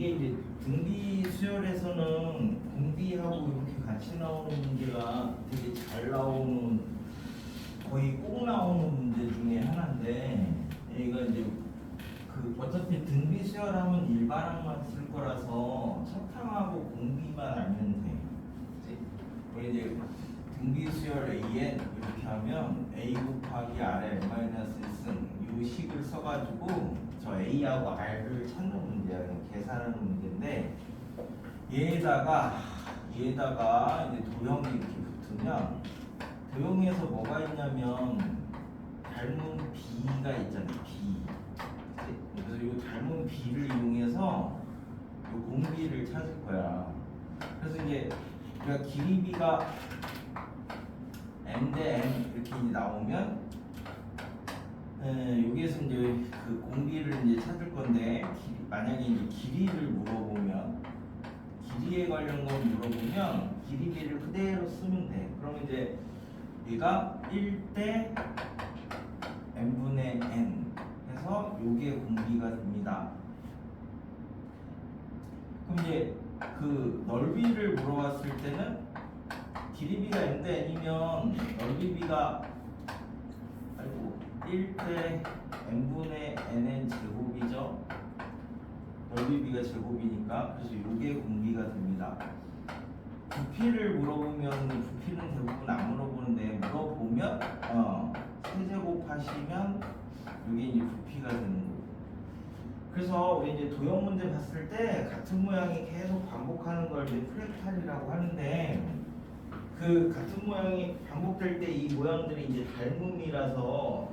이게 이제 등비 수열에서는 공비하고 이렇게 같이 나오는 문제가 되게 잘 나오는, 거의 꼭 나오는 문제 중에 하나인데, 얘가 이제 그 어차피 등비 수열하면 일반항만 쓸 거라서 첫항하고 공비만 알면 돼. 그치? 우리 이제 등비 수열 AN 이렇게 하면 A 곱하기 R의 N-1승 이 식을 써가지고 저 A하고 R를 찾는 문제야. 계산하는 문제인데, 얘에다가 이제 도형이 이렇게 붙으면, 도형에서 뭐가 있냐면 닮은 B가 있잖아. B. 그래서 이 닮은 B를 이용해서 이 공비를 찾을 거야. 그래서 이제 우리가 길이 B가 M 대 N 이렇게 이제 나오면, 여기에서 이제 그 공비를 이제 찾을 건데, 만약에 이제 길이를 물어보면, 길이에 관련 거 물어보면 길이 B를 그대로 쓰면 돼. 그럼 이제 얘가 1대 n분의 n 해서 요게 공비가 됩니다. 그럼 이제 그 넓이를 물어봤을 때는 길이 B가 n대 n이면 넓이 B가 1대 n분의 nn 제곱이죠. 넓이 B가 제곱이니까. 그래서 요게 공비가 됩니다. 부피를 물어보면 부피는 대부분 안 물어보는데, 물어보면 세제곱 하시면 이게 이제 부피가 되는 거고. 그래서 우리 이제 도형 문제 봤을 때 같은 모양이 계속 반복하는 걸 이제 프랙탈이라고 하는데, 그 같은 모양이 반복될 때 이 모양들이 이제 닮음이라서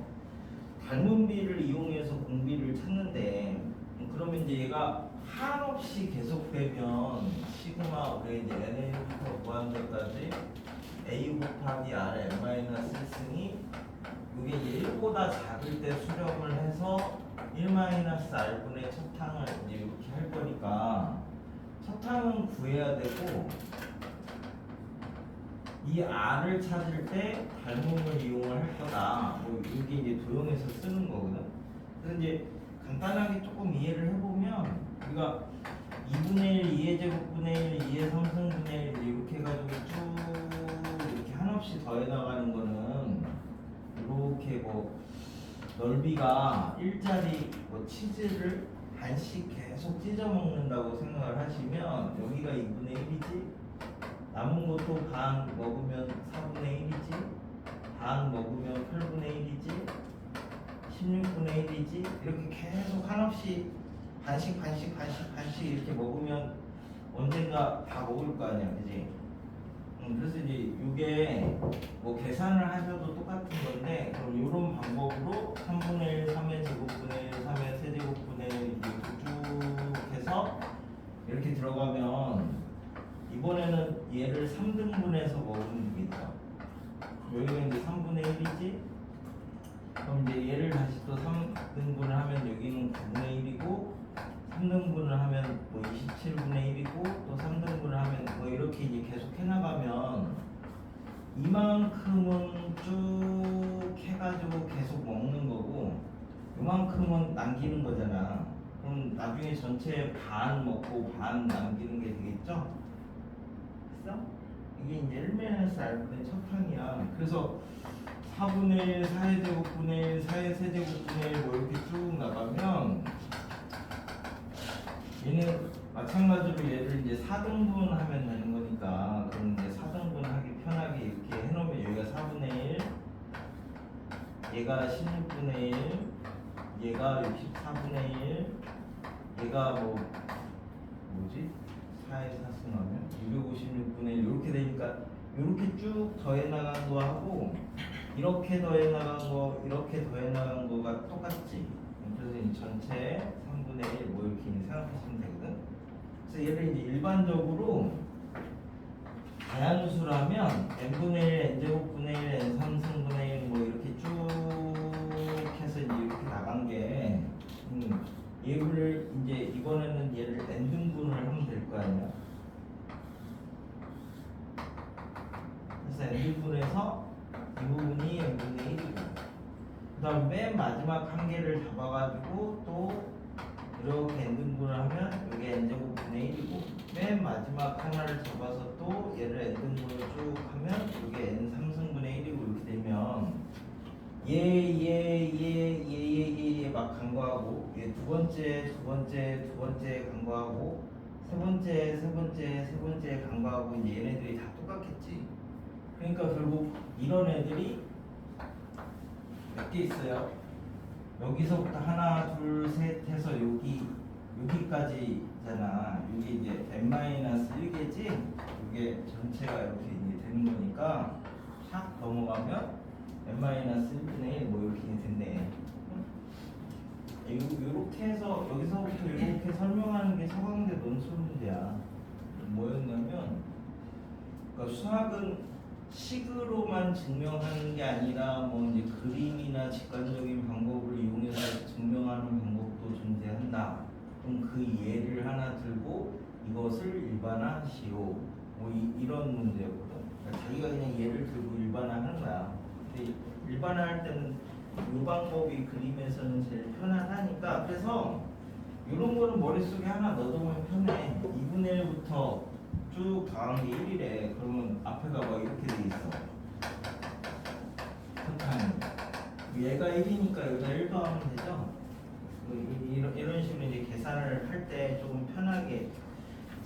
닮은 비를 이용해서 공비를 찾는데, 그러면 이제 얘가 한없이 계속되면 시그마 우리 이제 NA부터 무한대까지 A 곱하기 R의 N-1승이 이게 이제 1보다 작을 때 수렴을 해서 1-R분의 첫 항을 이제 이렇게 할 거니까, 첫 항은 구해야 되고, 이 R을 찾을 때 닮음을 이용을 할 거다. 뭐 이게 이제 도형에서 쓰는 거거든. 그래서 이제 간단하게 조금 이해를 해보면, 우리가 2분의 1, 2의 제곱분의 1, 2의 3승분의 1 이렇게 해가지고 쭉 이렇게 한없이 더해 나가는 거는, 이렇게 뭐 넓이가 일자리 뭐 치즈를 반씩 계속 찢어 먹는다고 생각을 하시면, 여기가 2분의 1이지, 남은 것도 반 먹으면 4분의 1이지, 반 먹으면 8분의 1이지, 16분의 1이지, 이렇게 계속 한없이 반씩 이렇게 먹으면 언젠가 다 먹을 거 아니야, 그지? 그래서 이제 이게 뭐 계산을 하셔도 똑같은 건데, 그럼 이런 방법으로 3분의 1, 3의 제곱분의 1, 3의 세제곱분의 1 이렇게 쭉 해서 이렇게 들어가면, 이번에는 얘를 3등분해서 먹으면 되겠죠. 여기는 이제 3분의 1이지. 그럼 이제 얘를 다시 또 3등분을 하면 여기는 9분의 1이고, 3등분을 하면 뭐 27분의 1이고, 또 3등분을 하면 뭐 이렇게 이제 계속 해나가면 이만큼은 쭉 해가지고 계속 먹는 거고, 이만큼은 남기는 거잖아. 그럼 나중에 전체 반 먹고 반 남기는 게 되겠죠? 됐어? 이게 이제 1-R분의 첫 항이야. 그래서 4분의 1, 4의 제곱분의 1, 4의 세제곱분의 1 뭐 이렇게 쭉 나가면, 얘는 마찬가지로 얘를 이제 4등분 하면 되는 거니까, 그럼 이제 4등분 하기 편하게 이렇게 해놓으면, 여기가 4분의 1, 얘가 16분의 1, 얘가 64분의 1, 얘가 뭐지? 4에 4승하면 256분의 1 이렇게 되니까, 이렇게 쭉 더해 나간 거 하고 이렇게 더해 나간 거, 이렇게 더해 나간 거가 똑같지. 그래서 이 전체 3분의 1 뭐 이렇게 생각하시면 되거든. 그래서 얘를 이제 일반적으로 다양수라면 n분의 1, n제곱분의 1, n3승분의 1 뭐 이렇게 쭉 해서 이제 이렇게 나간 게, 얘를 이제 이번에는 얘를 n등분을 하면 될 거 아니야. 그래서 n등분해서 이 부분이 n분의 1이고, 그 다음 맨 마지막 한 개를 잡아가지고 또 이렇게 n등분을 하면 이게 n제곱분의 1이고 맨 마지막 하나를 잡아서 또 얘를 n등분을 쭉 하면 이게 n3승분의 1이고 이렇게 되면 얘 막 간거하고 얘 두 번째 간거하고 세 번째 간거하고 이제 얘네들이 다 똑같겠지. 그러니까 결국 이런 애들이 몇 개 있어요? 여기서부터 하나, 둘, 셋 해서 여기까지잖아. 여기 이제 n-1개지? 이게 전체가 이렇게 이제 되는 거니까 싹 넘어가면 n-1분의 1 뭐 이렇게 됐네. 요렇게 해서 여기서부터 이렇게 설명하는 게 서강대 논술 문제야. 뭐였냐면 그러니까 수학은 식으로만 증명하는 게 아니라 뭐 이제 그림이나 직관적인 방법을 이용해서 증명하는 방법도 존재한다. 그럼 그 예를 하나 들고 이것을 일반화시오. 뭐 이런 문제거든. 그러니까 자기가 그냥 예를 들고 일반화하는 거야. 근데 일반화할 때는 이 방법이 그림에서는 제일 편안하니까 그래서 이런 거는 머릿속에 하나 넣어두면 편해. 2분의 1부터 쭉 더한 게 1이래. 그러면 앞에가 막 이렇게 돼 있어. 극한이. 얘가 1이니까 여기다 1 더하면 되죠. 이런 식으로 이제 계산을 할 때 조금 편하게.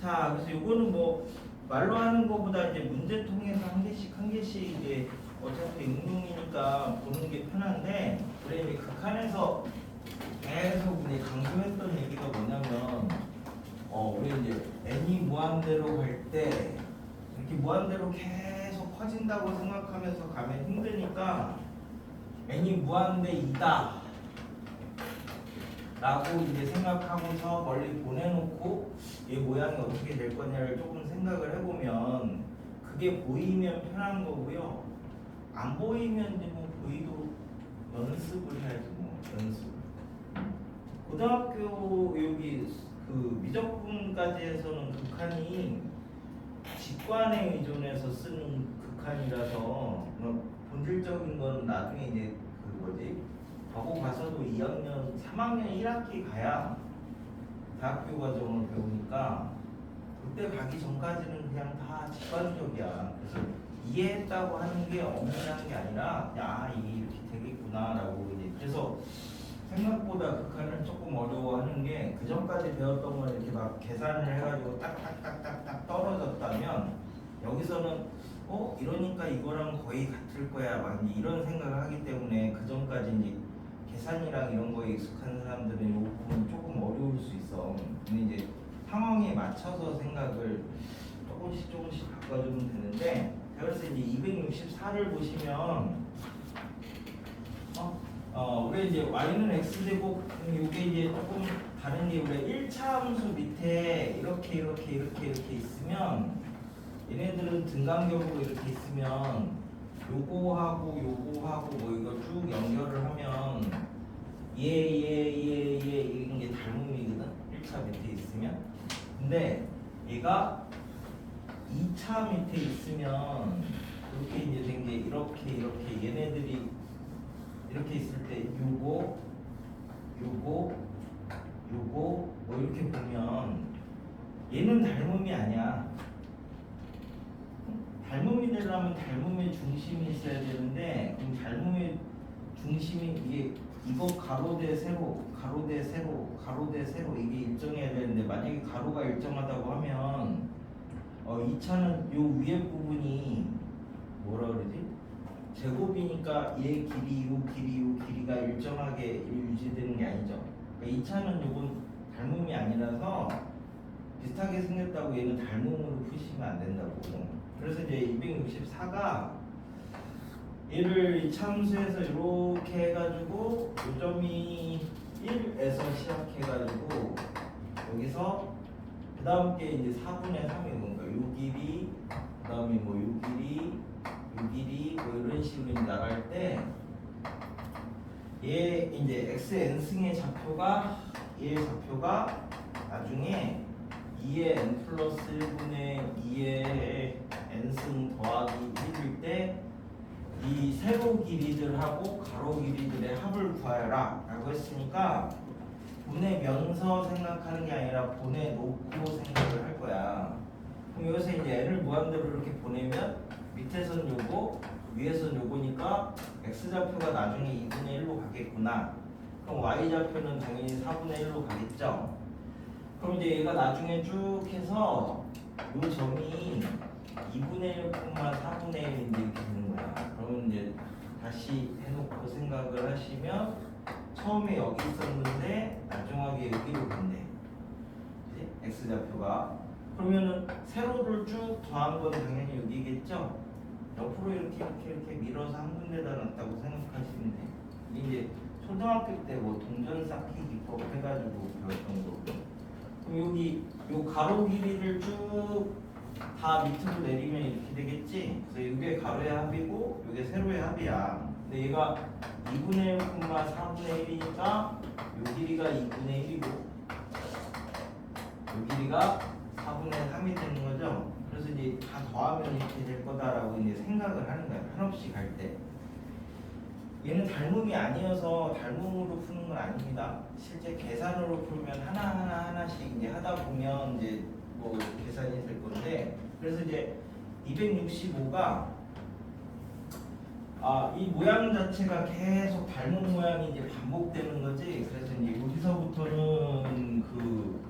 자, 그래서 이거는 뭐 말로 하는 거보다 이제 문제 통해서 한 개씩 이제 어차피 응용이니까 보는 게 편한데, 우리 이제 극한에서 계속 이제 강조했던 얘기가 뭐냐면, 우리 이제 n이 무한대로 갈 때 이렇게 무한대로 계속 커진다고 생각하면서 가면 힘드니까 n이 무한대 2다 라고 이제 생각하고서 멀리 보내놓고 얘 모양이 어떻게 될 거냐를 조금 생각을 해보면 그게 보이면 편한 거고요. 안 보이면 이제 뭐 보이도록 연습을 해야지 뭐 연습. 고등학교 여기 그 미적분까지 해서는 극한이 직관에 의존해서 쓰는 극한이라서 본질적인 건 나중에 이제 그 뭐지 하고 가서도 2학년, 3학년 1학기 가야 대학교 과정을 배우니까 그때 가기 전까지는 그냥 다 직관적이야. 그래서 이해했다고 하는 게 엄밀한 게 아니라 야 이게 이렇게 되겠구나라고 이제 그래서 생각보다 극한을 조금 어려워하는 게 그 전까지 배웠던 걸 이렇게 막 계산을 해가지고 딱딱딱딱딱 떨어졌다면 여기서는 이러니까 이거랑 거의 같을 거야 막 이런 생각을 하기 때문에 그 전까지 이제 계산이랑 이런 거에 익숙한 사람들은 이 부분 조금 어려울 수 있어. 근데 이제 상황에 맞춰서 생각을 조금씩 바꿔주면 되는데 그래서 이제 264를 보시면 우리 이제 y는 x제곱 이게 이제 조금 다른 게 우리 1차 함수 밑에 이렇게 있으면 얘네들은 등간격으로 이렇게 있으면 요거하고 뭐 이거 쭉 연결을 하면 이런 게 닮음이거든. 1차 밑에 있으면. 근데 얘가 2차 밑에 있으면 이렇게 이제 된 게 이렇게 얘네들이 이렇게 있을 때 요거 뭐 이렇게 보면 얘는 닮음이 아니야. 닮음이 되려면 닮음의 중심이 있어야 되는데 그럼 닮음의 중심이 이게 이거 가로대 세로 이게 일정해야 되는데 만약에 가로가 일정하다고 하면 2차는 요 위에 부분이 뭐라 그러지? 제곱이니까 얘 길이 요 길이가 일정하게 유지되는 게 아니죠. 그러니까 2차는 요건 닮음이 아니라서 비슷하게 생겼다고 얘는 닮음으로 푸시면 안 된다고. 그래서 이제 264가 얘를 이 참수에서 이렇게 해가지고 요점이 1에서 시작해가지고 여기서 그 다음 게 이제 4분의 3이 뭔가 요 길이 그 다음에 뭐 요 길이 뭐 이런 식으로 나갈 때 얘 이제 xn승의 좌표가 얘의 좌표가 나중에 2의 n 플러스 1분의 2의 n승 더하기 1일 때 이 세로 길이들하고 가로 길이들의 합을 구하여라 라고 했으니까 보내면서 생각하는 게 아니라 보내놓고 생각을 할 거야. 그럼 여기서 이제 n을 무한대로 이렇게 보내면 밑에선 요거, 위에선 요거니까 x좌표가 나중에 2분의 1로 가겠구나. 그럼 y좌표는 당연히 4분의 1로 가겠죠. 그럼 이제 얘가 나중에 쭉 해서 요 점이 2분의 1, 4분의 1인데 이렇게 되는 거야. 그러면 이제 다시 해놓고 생각을 하시면 처음에 여기 있었는데 나중하게 여기로 간대. 이제 x좌표가. 그러면은 세로를 쭉 더한 건 당연히 여기겠죠? 옆으로 이렇게 밀어서 한 군데다 놨다고 생각하시면 돼. 이게 초등학교 때 뭐 동전 쌓기 기법 해가지고 배웠던 거고. 그럼 여기 요 가로 길이를 쭉 다 밑으로 내리면 이렇게 되겠지? 그래서 이게 가로의 합이고 이게 세로의 합이야. 근데 얘가 2분의 1, 4분의 1이니까 요 길이가 2분의 1이고 요 길이가 4분의 3이 되는 거죠. 그래서 이제 다 더하면 이렇게 될 거다라고 이제 생각을 하는 거야. 한없이 갈 때. 얘는 닮음이 아니어서 닮음으로 푸는 건 아닙니다. 실제 계산으로 풀면 하나씩 이제 하다 보면 이제 뭐 계산이 될 건데, 그래서 이제 265가 이 모양 자체가 계속 닮은 모양이 이제 반복되는 거지. 그래서 이제 여기서부터는 그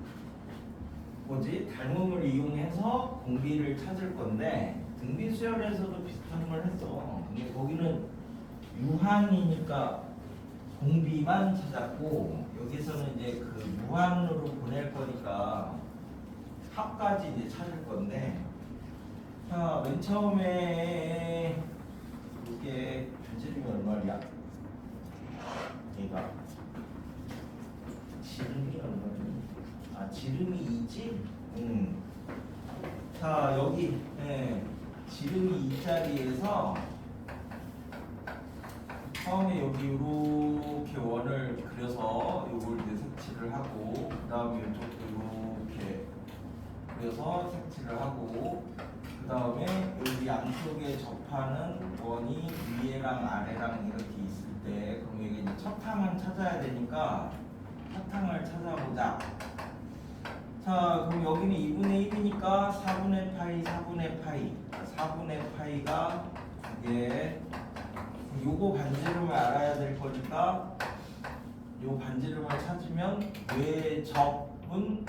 닮음을 이용해서 공비를 찾을 건데, 등비수열에서도 비슷한 걸 했어. 근데 거기는 유한이니까 공비만 찾았고, 여기서는 이제 그 무한으로 보낼 거니까 합까지 이제 찾을 건데, 자, 맨 처음에 이게 변질음이 얼마냐? 얘가 지름이 얼마냐? 지름이 2지? 자, 여기 지름이 2짜리에서 처음에 여기 이렇게 원을 그려서 요걸 이제 색칠을 하고, 그 다음에 이쪽도 이렇게 그려서 색칠을 하고, 그 다음에 여기 양쪽에 접하는 원이 위에랑 아래랑 이렇게 있을 때, 그럼 이게 이제 첫 항을 찾아야 되니까 첫 항을 찾아보자. 자, 그럼 여기는 2분의 1이니까 4분의 파이, 4분의 파이, 4분의 파이가 2개. 요거 반지름을 알아야 될 거니까 요 반지름을 찾으면 외접은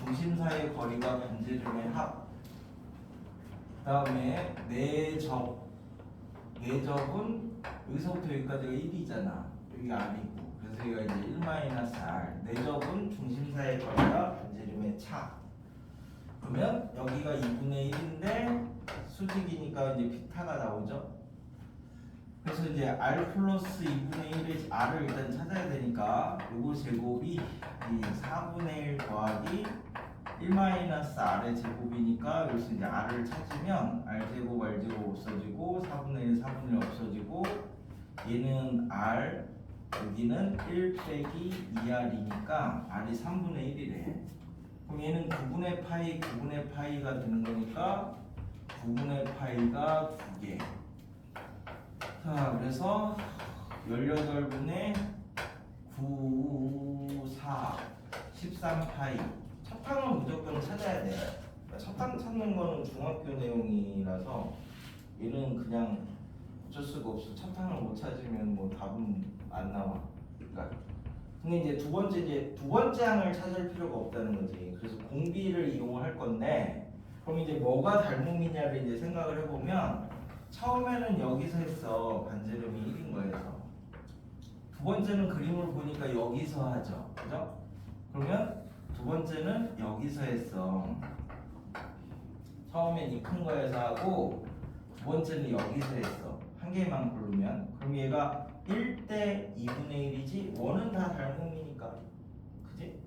중심 사이의 거리가 반지름의 합. 그 다음에 내접은 여기서부터 여기까지가 1이잖아. 여기가 R이고. 그래서 여기가 이제 1-R. 내접은 중심 사이의 거리가 반지름의 차. 그러면 여기가 2분의 1인데 수직이니까 이제 피타가 나오죠. 그래서 이제 R 플러스 2분의 1의 R을 일단 찾아야 되니까 요거 제곱이 이 4분의 1 더하기 1-R의 제곱이니까 여기서 이제 R을 찾으면 R제곱 없어지고 4분의 1 4분의 1 없어지고, 얘는 R, 여기는 1 빼기 2R이니까 R이 3분의 1이래. 그럼 얘는 9분의 파이가 되는 거니까 9분의 파이가 2개. 자, 그래서 18분의 9, 4, 13파이. 첫 항은 무조건 찾아야 돼. 첫 항 찾는 거는 중학교 내용이라서 얘는 그냥 어쩔 수가 없어. 첫 항을 못 찾으면 뭐 답은 안 나와. 그러니까 근데 이제 두 번째 항을 찾을 필요가 없다는 거지. 그래서 공비를 이용을 할 건데, 그럼 이제 뭐가 닮음이냐를 이제 생각을 해보면, 처음에는 여기서 했어. 반지름이 1인 거에서. 두 번째는 그림을 보니까 여기서 하죠. 그죠? 그러면 두 번째는 여기서 했어. 처음엔 이 큰 거에서 하고, 두 번째는 여기서 했어. 한 개만 고르면. 그럼 얘가 1대 2분의 1이지? 원은 다 닮음이니까. 그지?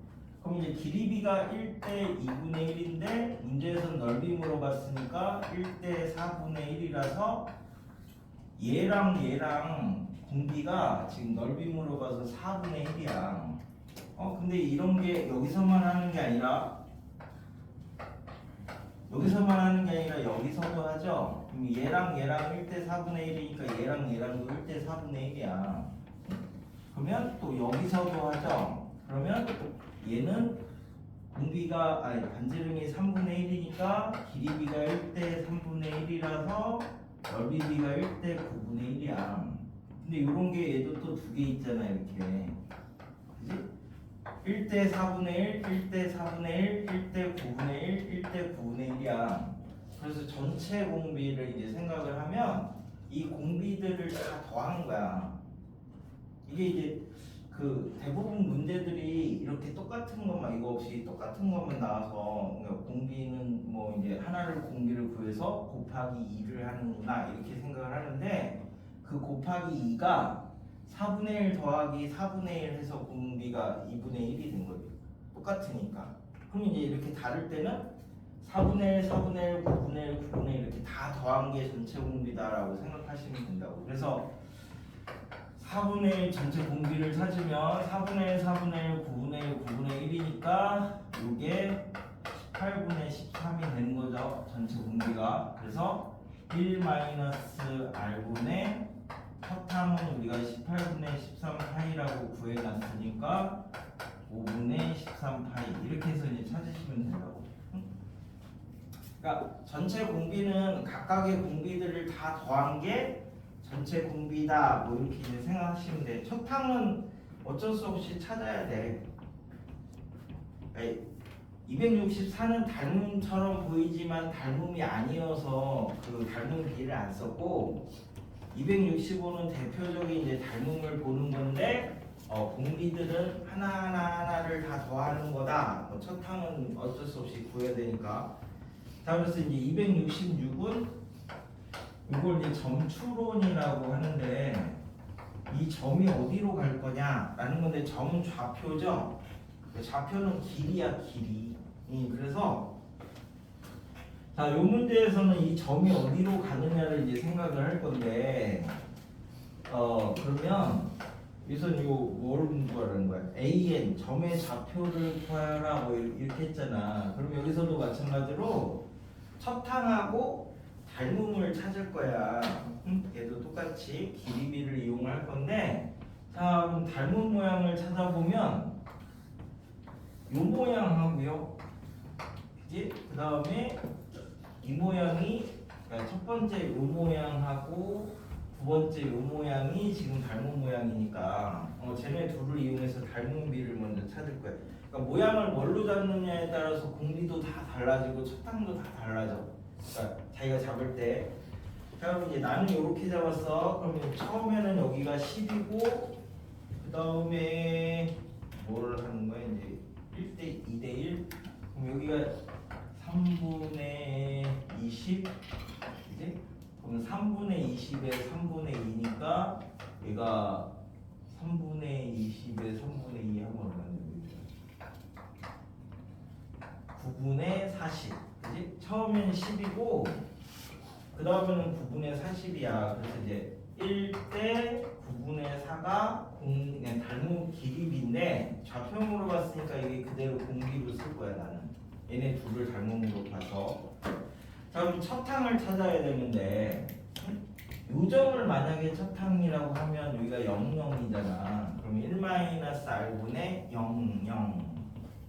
그럼 이제 길이비가 1대 2분의 1인데 문제에서 넓이 물어봤으니까 1대 4분의 1이라서 얘랑 공비가 지금 넓이 물어봐서 4분의 1이야. 근데 이런 게 여기서만 하는 게 아니라 여기서도 하죠. 그럼 얘랑 1대 4분의 1이니까 얘랑도 1대 4분의 1이야. 그러면 또 여기서도 하죠. 그러면 얘는 공비가 아니 반지름이 3분의 1이니까 길이비가 1대 3분의 1이라서 넓이비가 1대 9분의 1이야. 근데 이런 게 얘도 또 두 개 있잖아 이렇게. 그지? 1대 4분의 1, 1대 4분의 1, 1대 9분의 1, 1대 9분의 1이야. 그래서 전체 공비를 이제 생각을 하면 이 공비들을 다 더하는 거야. 이게 이제 그 대부분 문제들이 이렇게 똑같은 것만 이거 없이 똑같은 것만 나와서 그러니까 공비는 뭐 이제 하나를 공비를 구해서 곱하기 2를 하는구나 이렇게 생각을 하는데 그 곱하기 2가 4분의 1 더하기 4분의 1 해서 공비가 2분의 1이 된 거죠. 똑같으니까. 그럼 이제 이렇게 다를 때는 4분의 1, 4분의 1, 9분의 1, 9분의 1 이렇게 다 더한 게 전체 공비다라고 생각하시면 된다고. 그래서 4분의 1 전체 공비를 찾으면 4분의 1, 4분의 1, 9분의 1, 9분의 1이니까 이게 18분의 13이 되는 거죠. 전체 공비가. 그래서 1-R분의 첫항은 우리가 18분의 13파이라고 구해놨으니까 5분의 13파이 이렇게 해서 이제 찾으시면 된다고. 그러니까 전체 공비는 각각의 공비들을 다 더한 게 전체 공비다 뭐 이렇게 이제 생각하시면 돼. 첫항은 어쩔 수 없이 찾아야 돼. 264는 닮음처럼 보이지만 닮음이 아니어서 그 닮음 비를 안 썼고 265는 대표적인 이제 닮음을 보는 건데 공비들은 하나를 다 더하는 거다. 첫항은 어쩔 수 없이 구해야 되니까. 자, 그래서 이제 266은 이걸 이제 점추론이라고 하는데 이 점이 어디로 갈 거냐라는 건데 점 좌표죠. 좌표는 길이야 길이. 그래서 자, 이 문제에서는 이 점이 어디로 가느냐를 이제 생각을 할 건데 그러면 여기서 요 뭘 구하라는 거야? AN 점의 좌표를 구하라 뭐 이렇게 했잖아. 그럼 여기서도 마찬가지로 첫항하고 닮음을 찾을 거야. 얘도 똑같이 길이비를 이용할 건데 자, 그럼 닮은 모양을 찾아보면 요 모양하고요. 그지? 그 다음에 이 모양이 그러니까 첫 번째 요 모양하고 두 번째 요 모양이 지금 닮은 모양이니까 쟤네 둘을 이용해서 닮은 비를 먼저 찾을 거야. 그러니까 모양을 뭘로 잡느냐에 따라서 공비도 다 달라지고 첫항도 다 달라져. 그러니까 자기가 잡을 때 자, 그럼 이제 나는 이렇게 잡았어. 그러면 처음에는 여기가 10이고 그 다음에 뭘 하는 거야? 이제 1대 2대 1 그럼 여기가 3분의 20 그지? 그럼 3분의 20에 3분의 2니까 얘가 3분의 20에 3분의 2 하면 얼마냐? 9분의 40 그지? 처음에는 10이고 그 다음에는 9분의 40이야. 그래서 이제 1대 9분의 4가 그냥 닮은 길이비인데 좌표으로 봤으니까 이게 그대로 공비로 쓸 거야 나는. 얘네 둘을 닮음으로 봐서. 자, 그럼 첫항을 찾아야 되는데 요 점을 만약에 첫항이라고 하면 여기가 00이잖아. 그럼 1-R분의 00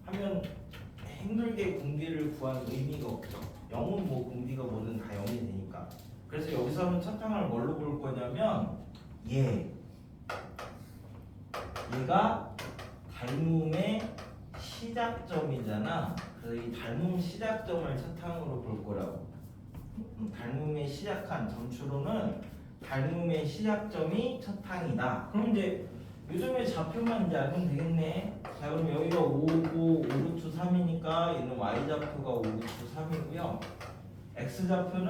하면 힘들게 공비를 구한 의미가 없죠. 0은 뭐 공비가 뭐든 다 0이 되니까. 그래서 여기서는 첫항을 뭘로 볼 거냐면 얘가 닮음의 시작점이잖아. 그래서 이 닮음 시작점을 첫항으로 볼 거라고. 닮음의 시작한 점추로는 닮음의 시작점이 첫항이다. 그럼 이제 요즘에 좌표만 이제 알면 되겠네. 자, 그럼 여기가 5고 5루트 3이니까 얘는 y좌표가 5루트 3이고요. x좌표는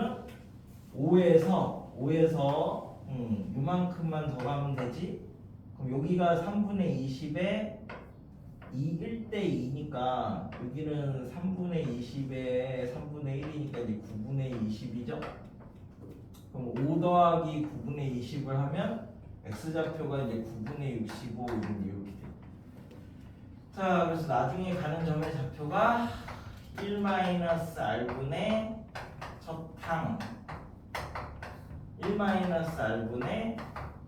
5에서 요만큼만 더 가면 되지. 그럼 여기가 3분의 20에 1대 2니까 여기는 3분의 20에 3분의 1이니까 이제 9분의 20이죠. 그럼 5 더하기 9분의 20을 하면 x좌표가 이제 9분의 65 이렇게 돼. 자, 그래서 나중에 가는 점의 좌표가 1-R분의 첫항 1-R분의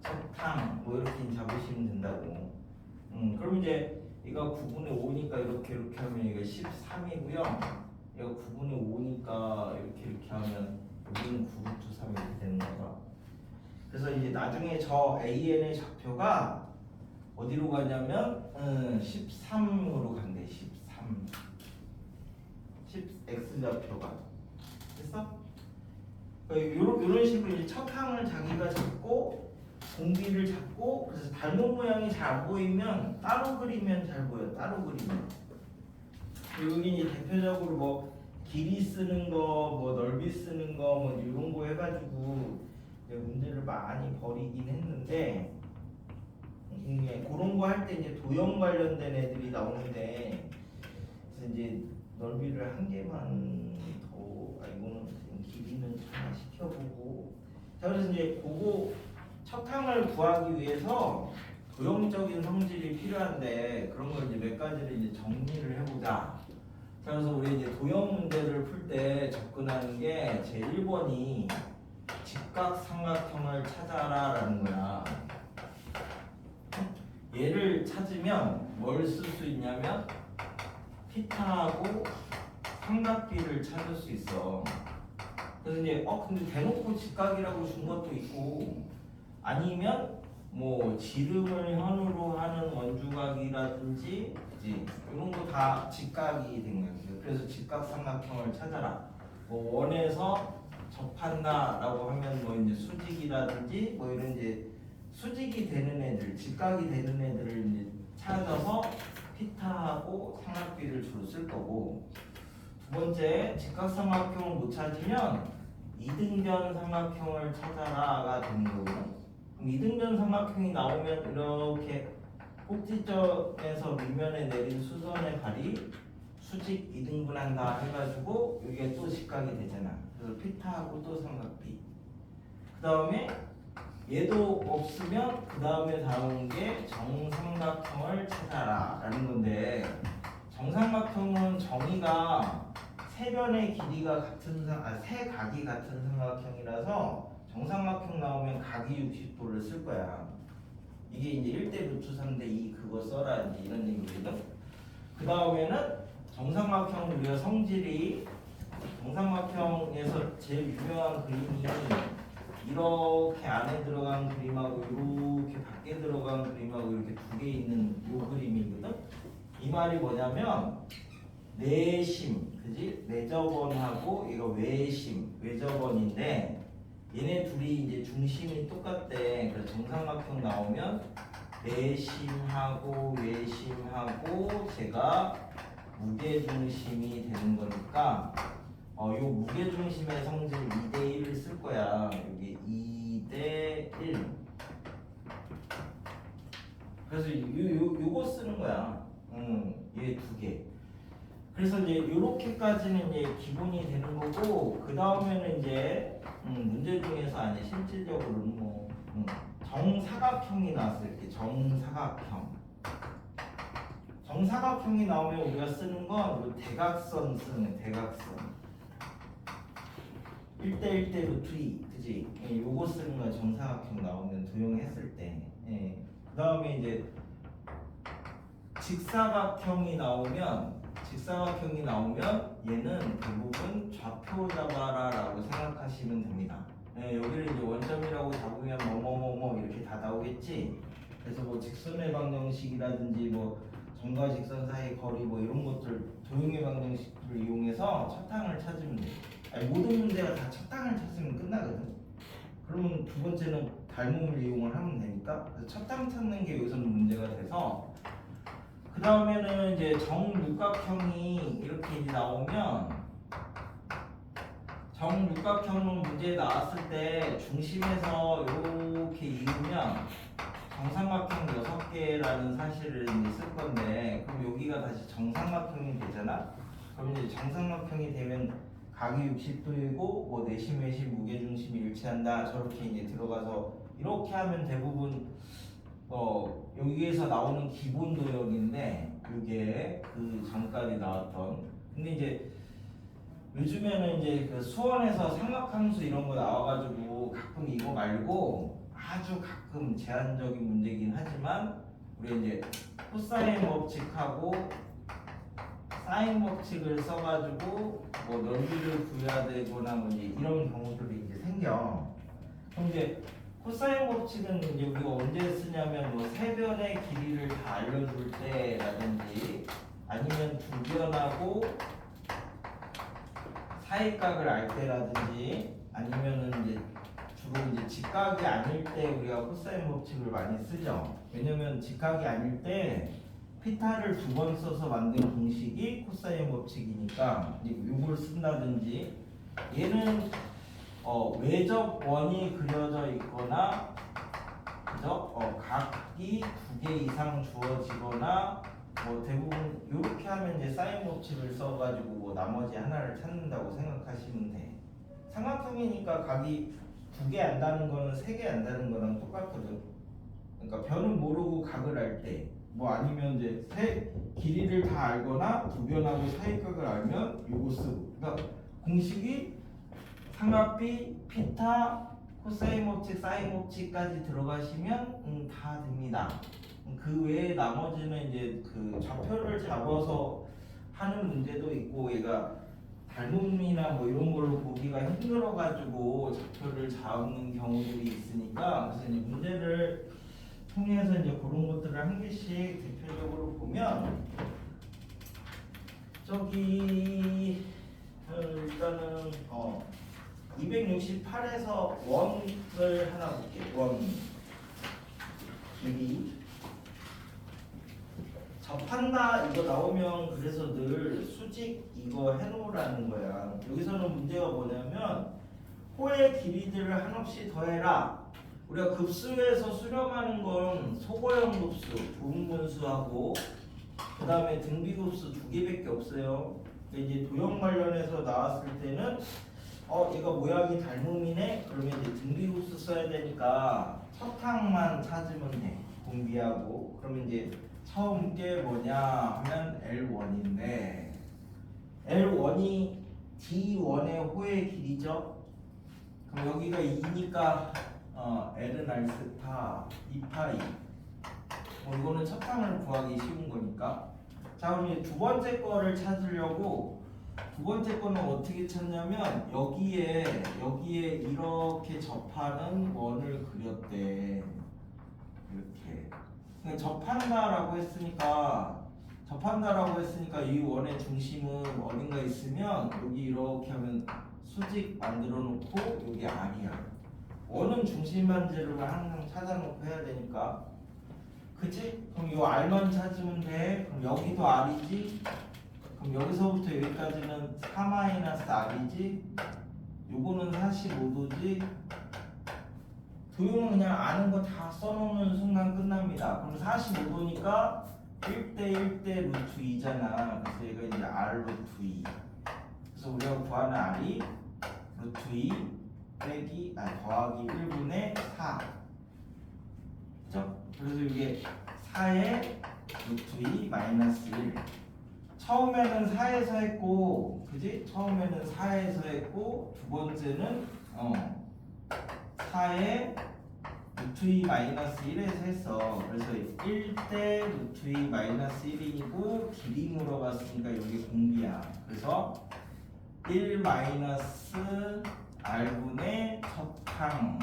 첫항 뭐 이렇게 잡으시면 된다고. 그럼 이제 얘가 9분의 5니까 이렇게 하면 얘가 13이고요. 얘가 9분의 5니까 이렇게 하면 여기는 9루트 3 이렇게 되는 거다. 그래서 이제 나중에 저 AN의 좌표가 어디로 가냐면 13으로 간대. 13 X좌표가. 됐어? 이런 식으로 이제 첫 항을 자기가 잡고 공비를 잡고, 그래서 닮은 모양이 잘 안 보이면 따로 그리면 잘 보여. 따로 그리면. 여기 이제 대표적으로 뭐 길이 쓰는 거, 뭐 넓이 쓰는 거, 뭐 이런 거 해가지고 문제를 많이 버리긴 했는데, 그런 거 할 때 이제 도형 관련된 애들이 나오는데, 그래서 이제 넓이를 한 개만 더, 이거는 길이는 하나 시켜보고. 자, 그래서 이제 그거 첫 항을 구하기 위해서 도형적인 성질이 필요한데, 그런 걸 이제 몇 가지를 이제 정리를 해보자. 자, 그래서 우리 이제 도형 문제를 풀 때 접근하는 게 제 1번이 직각삼각형을 찾아라라는 거야. 얘를 찾으면 뭘 쓸 수 있냐면 피타하고 삼각비를 찾을 수 있어. 그래서 이제 근데 대놓고 직각이라고 준 것도 있고, 아니면 뭐 지름을 현으로 하는 원주각이라든지 이런 거 다 직각이 된 거예요. 그래서 직각삼각형을 찾아라. 뭐 원에서 접한다라고 하면 뭐 이제 수직이라든지 뭐 이런 이제 수직이 되는 애들, 직각이 되는 애들을 이제 찾아서 피타하고 삼각비를 주로 쓸 거고, 두 번째 직각삼각형을 못 찾으면 이등변 삼각형을 찾아라가 되는 거고요. 그럼 이등변 삼각형이 나오면 이렇게 꼭지점에서 밑면에 내린 수선의 발이 수직 이등분한다 해가지고 이게 또 직각이 되잖아. 그래서 피타하고 또 삼각비. 그 다음에 얘도 없으면 그 다음에 다음 게 정삼각형을 찾아라 라는 건데, 정삼각형은 정의가 세 변의 길이가 같은 세 각이 같은 삼각형이라서 정삼각형 나오면 각이 60도를 쓸 거야. 이게 이제 1대 루트 3대 2 그거 써라 이제 이런 얘기거든. 그 다음에는 정삼각형 우리가 성질이, 정삼각형에서 제일 유명한 그림이 이렇게 안에 들어간 그림하고 이렇게 밖에 들어간 그림하고 이렇게 두 개 있는 요 그림이거든. 이 말이 뭐냐면 내심, 그지? 내저번하고 이거 외심, 외저번인데 얘네 둘이 이제 중심이 똑같대. 그래서 정삼각형 나오면 내심하고 외심하고 제가 무게중심이 되는 거니까 요 무게중심의 성질 2대 1을 쓸 거야. 여기 2대 1. 그래서 요거 쓰는 거야. 얘 두 개. 그래서 이제 요렇게까지는 이제 기본이 되는 거고, 그 다음에는 이제 문제 중에서 아니 실질적으로는 뭐 정사각형이 나왔어요. 이렇게 정사각형이 나오면 우리가 쓰는 건 대각선 쓰는 대각선. 1대1대 루트 2, 그지? 요거 쓰는 거야. 정사각형 나오면 도형했을 때. 그 다음에 이제 직사각형이 나오면 얘는 대부분 좌표 잡아라라고 생각하시면 됩니다. 여기를 이제 원점이라고 잡으면 뭐뭐뭐뭐 이렇게 다 나오겠지. 그래서 뭐 직선의 방정식이라든지 뭐 점과 직선 사이 거리 뭐 이런 것들 도형의 방정식을 이용해서 첫 항을 찾으면 돼. 모든 문제가 다 첫 항을 찾으면 끝나거든. 그러면 두 번째는 닮음을 이용을 하면 되니까, 그래서 첫 항 찾는 게 여기서는 문제가 돼서, 그 다음에는 이제 정육각형이 이렇게 이제 나오면, 정육각형은 문제에 나왔을 때 중심에서 이렇게 이으면 정삼각형 6개라는 사실을 이제 쓸 건데, 그럼 여기가 다시 정삼각형이 되잖아. 그럼 이제 정삼각형이 되면 각이 60도이고 뭐 내심 외심 무게중심이 일치한다 저렇게 이제 들어가서 이렇게 하면 대부분 여기에서 나오는 기본 도형인데, 이게 그 전까지 나왔던. 근데 이제 요즘에는 이제 그 수원에서 삼각함수 이런 거 나와가지고 가끔 이거 말고 아주 가끔 제한적인 문제긴 하지만 우리 이제 코사인 법칙하고 사인 법칙을 써가지고 뭐 넓이를 구해야 되거나 뭐 이제 이런 경우들이 이제 생겨. 그럼 이제 코사인 법칙은 이제 우리가 언제 쓰냐면 뭐 세 변의 길이를 다 알려줄 때라든지 아니면 두 변하고 사이각을 알 때라든지 아니면은 이제 주로 이제 직각이 아닐 때 우리가 코사인 법칙을 많이 쓰죠. 왜냐면 직각이 아닐 때 피타를 두 번 써서 만든 공식이 코사인 법칙이니까 이걸 쓴다든지 얘는 외적 원이 그려져 있거나 그죠? 각이 두 개 이상 주어지거나 뭐 대부분 이렇게 하면 이제 사인 법칙을 써가지고 뭐 나머지 하나를 찾는다고 생각하시면 돼. 삼각형이니까 각이 두 개 안다는 거는 세 개 안다는 거랑 똑같거든. 그러니까 변은 모르고 각을 알 때, 뭐 아니면 이제 길이를 다 알거나 두 변하고 사이각을 알면 요거 쓰고. 그러니까 공식이 삼합비, 피타, 코사인 법칙, 사인 법칙까지 들어가시면 다 됩니다. 그 외에 나머지는 이제 그 좌표를 잡아서 하는 문제도 있고 얘가 닮음이나 뭐 이런 걸로 보기가 힘들어가지고 좌표를 잡는 경우들이 있으니까 그래서 이제 문제를 통해서 이제 그런 것들을 한 개씩 대표적으로 보면 저기 일단은 268에서 원을 하나 볼게요. 원 여기 접한다 이거 나오면 그래서 늘 수직 이거 해놓으라는 거야. 여기서는 문제가 뭐냐면 호의 길이들을 한없이 더해라. 우리가 급수에서 수렴하는 건 소거형 급수, 부분분수하고 그 다음에 등비급수 두 개밖에 없어요. 이제 도형 관련해서 나왔을 때는 얘가 모양이 닮음이네? 그러면 이제 등비급수 써야 되니까 첫 항만 찾으면 돼. 공비하고. 그러면 이제 처음 게 뭐냐 하면 L1인데 L1이 D1의 호의 길이죠. 그럼 여기가 2니까 L은 R스타 2파이 이거는 첫 항을 구하기 쉬운 거니까. 자 그럼 이제 두 번째 거를 찾으려고 두 번째 거는 어떻게 찾냐면 여기에 이렇게 접하는 원을 그렸대. 이렇게 그러니까 접한다라고 했으니까 이 원의 중심은 어딘가 있으면 여기 이렇게 하면 수직 만들어 놓고 여기 R이야. 원은 중심만 재료를 항상 찾아놓고 해야 되니까 그치? 그럼 이 R만 찾으면 돼. 그럼 여기도 R이지? 그럼 여기서부터 여기까지는 4-R이지? 요거는 45도지? 도형은 그냥 아는 거 다 써놓는 순간 끝납니다. 그럼 45도니까 1대 1대 루트 2잖아. 그래서 얘가 이제 R 루트 2. 그래서 우리가 구하는 R이 루트 2 빼기 더하기 1분의 4. 그죠? 그래서 이게 4의 루트 2 마이너스 1. 처음에는 4에서 했고, 그지? 처음에는 4에서 했고, 두 번째는 4의 루트 2 마이너스 1에서 했어. 그래서 1대 루트 2 마이너스 1이고 길이 물어봤으니까 여기 공비야. 그래서 1 마이너스 R분의 첫항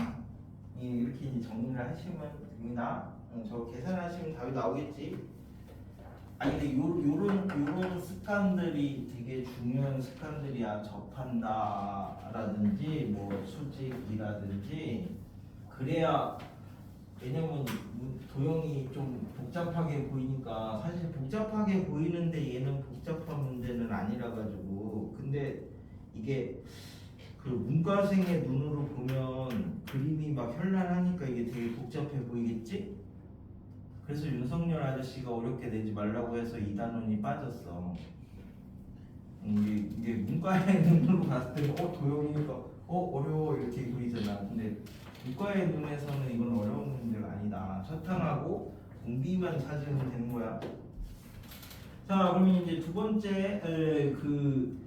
이렇게 이제 정리를 하시면 됩니다. 저 계산하시면 답이 나오겠지. 아니 근데 요런 습관들이 되게 중요한 습관들이야. 접한다라든지 뭐 수직이라든지 그래야. 왜냐면 도형이 좀 복잡하게 보이니까 사실 복잡하게 보이는데 얘는 복잡한 문제는 아니라 가지고 근데 이게 그 문과생의 눈으로 보면 그림이 막 현란하니까 이게 되게 복잡해 보이겠지? 그래서 윤석열 아저씨가 어렵게 내지 말라고 해서 2단원이 빠졌어. 이게 문과의 눈으로 봤을 때는 도형이니까 어려워 이렇게 보이잖아. 근데 문과의 눈에서는 이건 어려운 문제가 아니다. 첫항하고 공비만 찾으면 되는 거야. 자 그러면 이제 두 번째 그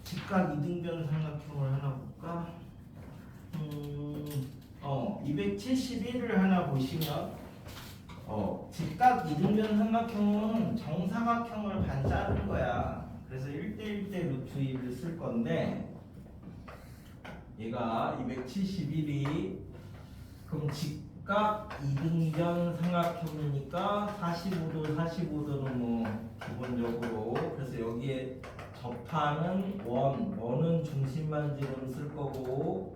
직각 이등변 삼각형을 하나 볼까? 271을 하나 보시면 직각 이등변 삼각형은 정사각형을 반 자른 거야. 그래서 1대1대 루트 2를 쓸 건데 얘가 271이 그럼 직각 이등변 삼각형이니까 45도 45도는 뭐 기본적으로 그래서 여기에 접하는 원은 중심만지름 쓸 거고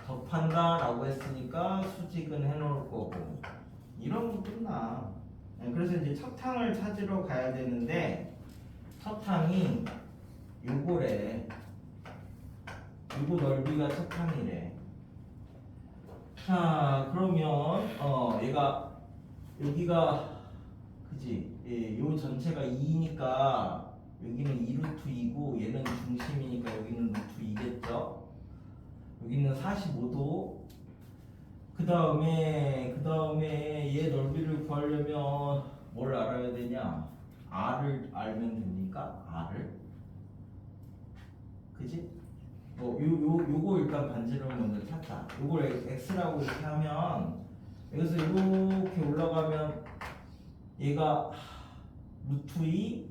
접한다 라고 했으니까 수직은 해놓을 거고 이러면 끝나. 그래서 이제 첫 항을 찾으러 가야 되는데 첫 항이 요거래. 요거 넓이가 첫 항이래. 자 그러면 얘가 여기가 그지? 예, 요 전체가 2니까 여기는 2루트 2고 얘는 중심이니까 여기는 루트 2겠죠? 여기는 45도. 그 다음에 얘 넓이를 구하려면 뭘 알아야 되냐? R을 알면 됩니까? R을? 그지? 요거 일단 반지름 먼저 찾자. 요걸 X라고 이렇게 하면 여기서 이렇게 올라가면 얘가 루트 2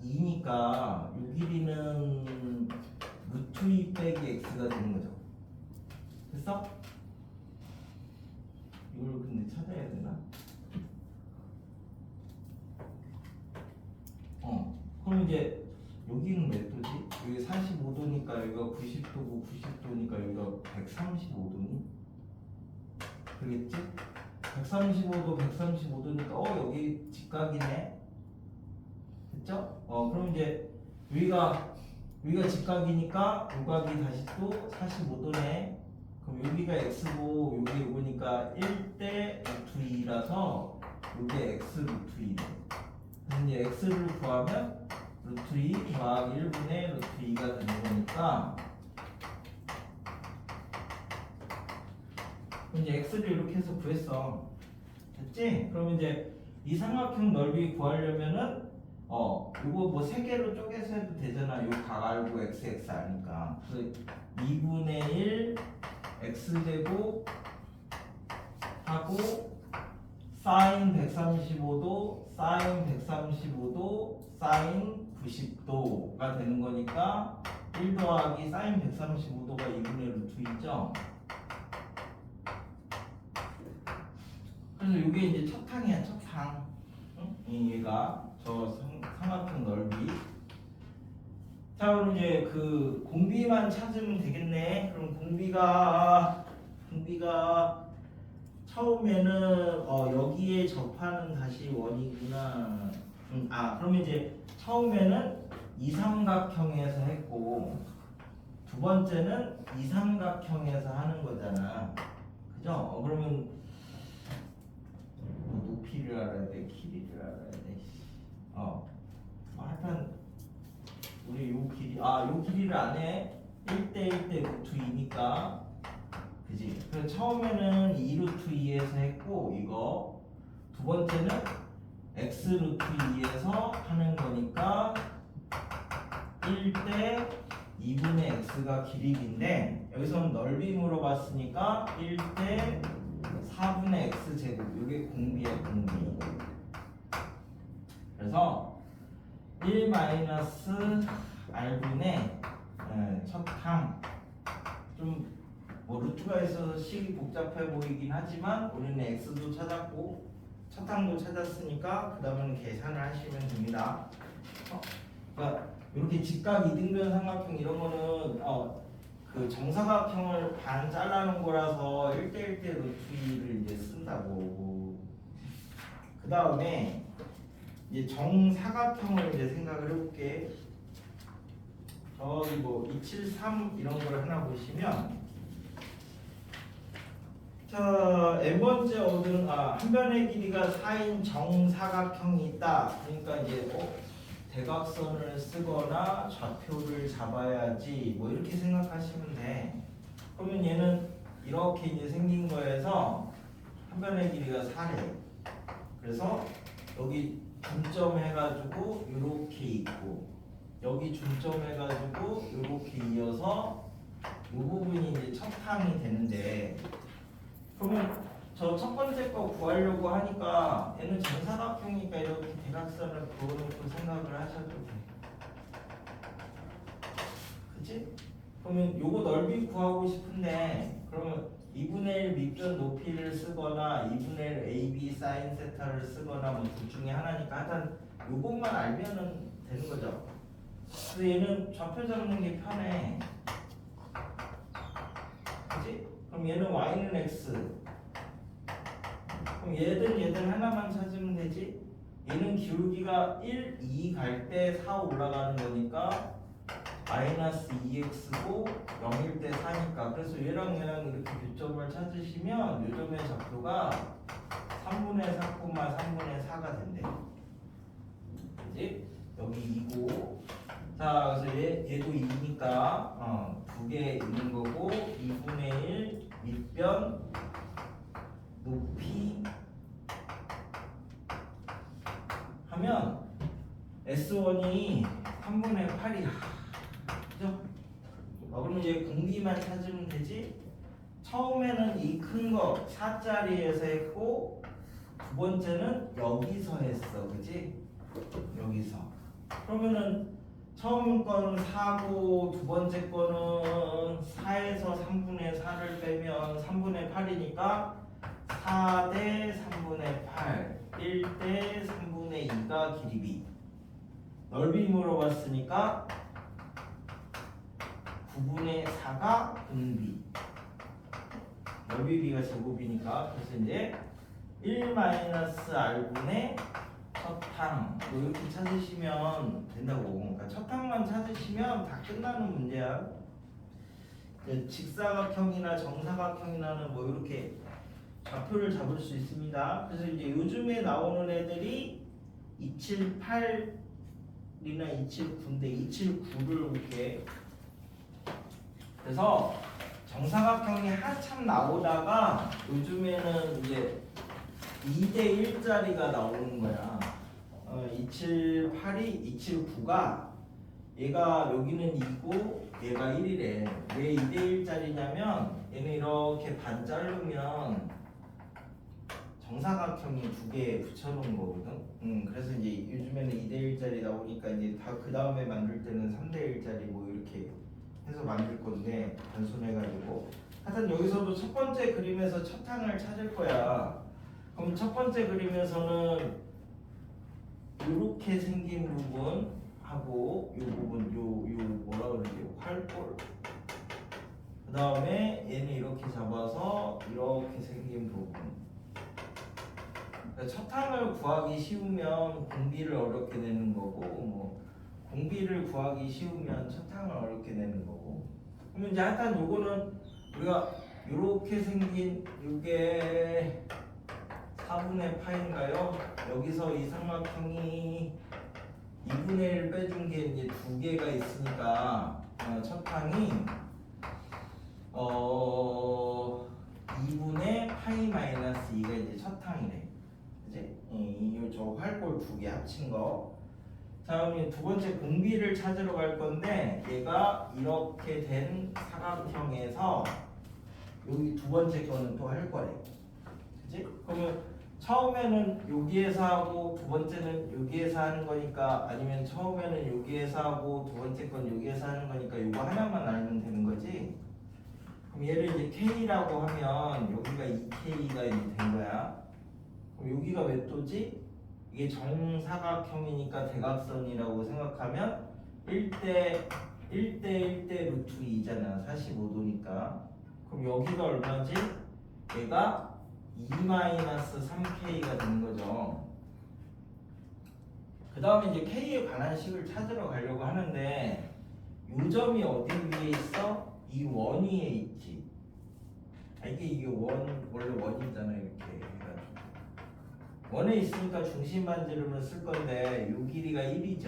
2니까 요 길이는 루트 2 빼기 X가 되는 거죠. 됐어? 이걸 근데 찾아야 되나? 그럼 이제 여기는 몇 도지? 여기 45도니까 여기가 90도고 90도니까 여기가 135도니? 그겠지? 135도 135도니까 여기 직각이네. 됐죠? 그럼 이제 여기가 직각이니까 요각이 다시 또 45도네. 그럼 여기가 x고 여기 요거니까 1대 루트 2라서 요게 x 루트 2네. 그래서 이제 x를 구하면 루트 2 더하기 1분의 루트 2가 되는 거니까 이제 x를 이렇게 해서 구했어. 됐지? 그럼 이제 이 삼각형 넓이 구하려면은 요거 뭐 세 개로 쪼개서 해도 되잖아. 요 각 알고 x 아니까. 그래서 2분의 1 x제곱 하고 사인 135도 사인 135도 사인 90도가 되는 거니까 1 더하기 사인 135도가 2분의 루트 2죠. 그래서 이게 이제 첫 항이야. 첫 항. 응? 얘가 저 삼각형 넓이. 자 그럼 이제 그 공비만 찾으면 되겠네. 그럼 공비가 처음에는 여기에 접하는 다시 원이구나. 그럼 이제 처음에는 이삼각형에서 했고 두 번째는 이삼각형에서 하는 거잖아. 그죠? 그러면 높이를 알아야 돼, 길이를 알아야 돼. 하여튼 우리 요 길이 요 길이를 안 해. 1대 1대 루트 2니까 그지? 그래서 처음에는 2 루트 2에서 했고 이거 두 번째는 x 루트 2에서 하는 거니까 1대 2분의 x가 길이인데 여기서는 넓이 물어봤으니까 1대 4분의 x 제곱 이게 공비야 공비. 그래서 1 마이너스 r분의 첫 항 좀 뭐 루트가 있어서 식이 복잡해 보이긴 하지만 우리는 x도 찾았고 첫 항도 찾았으니까 그 다음에는 계산을 하시면 됩니다. 그러니까 이렇게 직각 이등변 삼각형 이런 거는 그 정사각형을 반 잘라놓은 거라서 1대1대 루트 2를 이제 쓴다고. 그 다음에 이제 정사각형을 이제 생각을 해볼게. 저기 뭐 273 이런 걸 하나 보시면 자 n번째 얻은 한 변의 길이가 4인 정사각형이 있다. 그러니까 이제 대각선을 쓰거나 좌표를 잡아야지 뭐 이렇게 생각하시면 돼. 그러면 얘는 이렇게 이제 생긴 거에서 한 변의 길이가 4래. 그래서 여기 중점 해가지고 이렇게 있고 여기 중점 해가지고 이렇게 이어서 이 부분이 이제 첫 항이 되는데 그러면 저 첫 번째 거 구하려고 하니까 얘는 정사각형이니까 이렇게 대각선을 그어놓고 생각을 하셔도 돼. 그치? 그러면 요거 넓이 구하고 싶은데 그러면 2분의 1 밑변 높이를 쓰거나 2분의 1 AB 사인 세타를 쓰거나 뭐 둘 중에 하나니까 하여튼 요것만 알면은 되는 거죠. 그래서 얘는 좌표 잡는 게 편해. 그치? 그럼 얘는 y는 x. 그럼 얘든 하나만 찾으면 되지? 얘는 기울기가 1, 2 갈 때 4 올라가는 거니까 마이너스 2x고 0일 때 4니까 그래서 얘랑 이렇게 교점을 찾으시면 요점의 좌표가 3분의 4, 3분의 4가 된대. 그치? 여기 2고 자 그래서 얘도 2니까 두 개 있는 거고 2분의 1 밑변 높이 하면 S1이 3분의 8이야. 그죠? 그럼 이제 공비만 찾으면 되지? 처음에는 이 큰 거 4짜리에서 했고 두 번째는 여기서 했어. 그지? 여기서. 그러면은 처음 거는 4고 두 번째 거는 4에서 3분의 4를 빼면 3분의 8이니까 4 대 3분의 8 1 대 3분의 2가 길이. 넓이 물어봤으니까 9분의 4가 분비. 넓이 비가 제곱이니까 그래서 이제 1-r분의 첫항 뭐 이렇게 찾으시면 된다고. 그러니까 첫항만 찾으시면 다 끝나는 문제야. 직사각형이나 정사각형이나는 뭐 이렇게 좌표를 잡을 수 있습니다. 그래서 이제 요즘에 나오는 애들이 278이나 279인데 279를 이렇게 그래서 정사각형이 한참 나오다가 요즘에는 이제 2대 1짜리가 나오는 거야. 278이 279가 얘가 여기는 2고 얘가 1이래. 왜 2대 1짜리냐면 얘는 이렇게 반 자르면 정사각형이 두 개 붙여놓은 거거든. 그래서 이제 요즘에는 2대 1짜리 나오니까 이제 다 그 다음에 만들 때는 3대 1짜리 뭐 이렇게 해서 만들 건데 단순해가지고 하여튼 여기서도 첫 번째 그림에서 첫 항을 찾을 거야. 그럼 첫 번째 그림에서는 이렇게 생긴 부분하고 이 부분 요 뭐라 그러지? 활골. 그 다음에 얘는 이렇게 잡아서 이렇게 생긴 부분. 첫 항을 구하기 쉬우면 공비를 어렵게 내는 거고 뭐 공비를 구하기 쉬우면 첫 항을 어렵게 내는 거고. 그러면 이제 하여튼 요거는 우리가 이렇게 생긴 요게 4분의 파인가요? 여기서 이 삼각형이 2분의 1 빼준 게 이제 두 개가 있으니까 첫 항이 2분의 파이 마이너스 2가 이제 첫 항이래. 그지? 저 활골 두 개 합친 거. 자, 그럼 두 번째 공비를 찾으러 갈 건데 얘가 이렇게 된 사각형에서 여기 두 번째 거는 또 할 거래. 그지? 그러면 처음에는 여기에서 하고 두 번째는 여기에서 하는 거니까 아니면 처음에는 여기에서 하고 두 번째 건 여기에서 하는 거니까 이거 하나만 알면 되는 거지. 그럼 얘를 이제 K라고 하면 여기가 2K가 이제 된 거야. 그럼 여기가 몇 도지? 이게 정사각형이니까 대각선이라고 생각하면 1대 루트 2잖아. 45도니까. 그럼 여기가 얼마지? 얘가 2-3K가 되는 거죠. 그 다음에 이제 K에 관한 식을 찾으러 가려고 하는데 요 점이 어디 위에 있어? 이 원 위에 있지. 이게 원래 원이잖아. 이렇게 해가지고 원에 있으니까 중심 반지름을 쓸 건데 요 길이가 1이죠.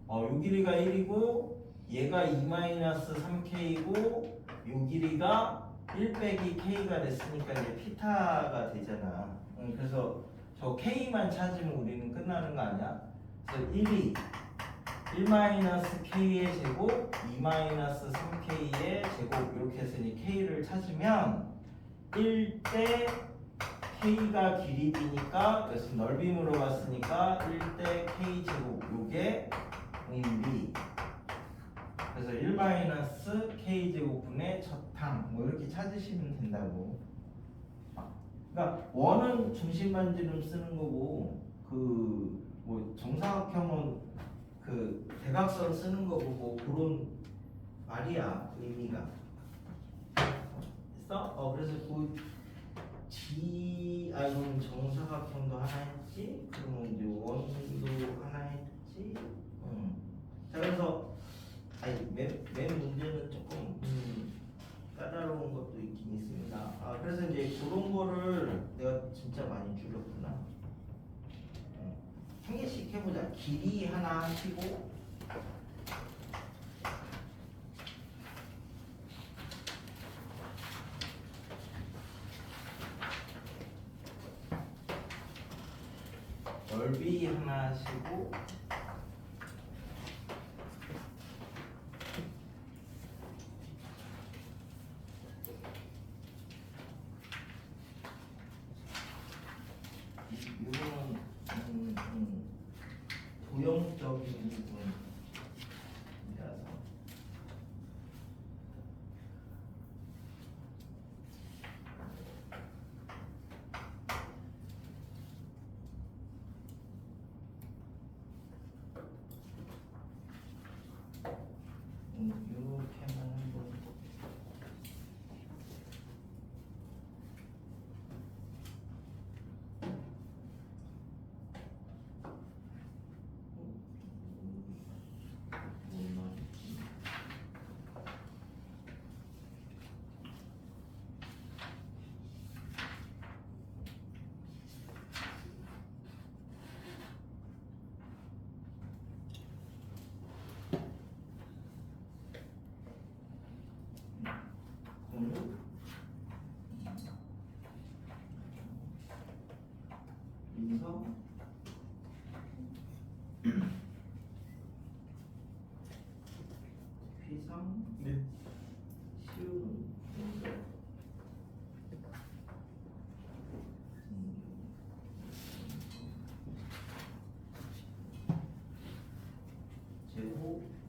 요 길이가 1이고 얘가 2-3K고 요 길이가 1 빼기 K가 됐으니까 이제 피타가 되잖아. 그래서 저 K만 찾으면 우리는 끝나는 거 아니야? 그래서 1이 1-K의 제곱 2-3K의 제곱 이렇게 했으니 K를 찾으면 1대 K가 길이 B니까 그래서 넓이므로 봤으니까 1대 K 제곱 요게 공비. 그래서 1 K 제곱분의 저탕 뭐 이렇게 찾으시면 된다고. 그러니까 원은 중심 반지름 쓰는 거고 그 뭐 정사각형은 그 대각선 쓰는 거고 뭐 그런 말이야 의미가. 됐어? 그래서 그 이건 정사각형도 하나 했지. 그러면 이제 원도 하나 했지. 자 그래서 맨 문제는 조금 까다로운 것도 있긴 있습니다. 그래서 이제 그런 거를 내가 진짜 많이 줄였구나. 한 개씩 해보자. 길이 하나 하시고 넓이 하나 하시고 이거는 도형적인 부분이라서 이렇게만 한번 여기서 피상 네. 쉬운 문제. 제곱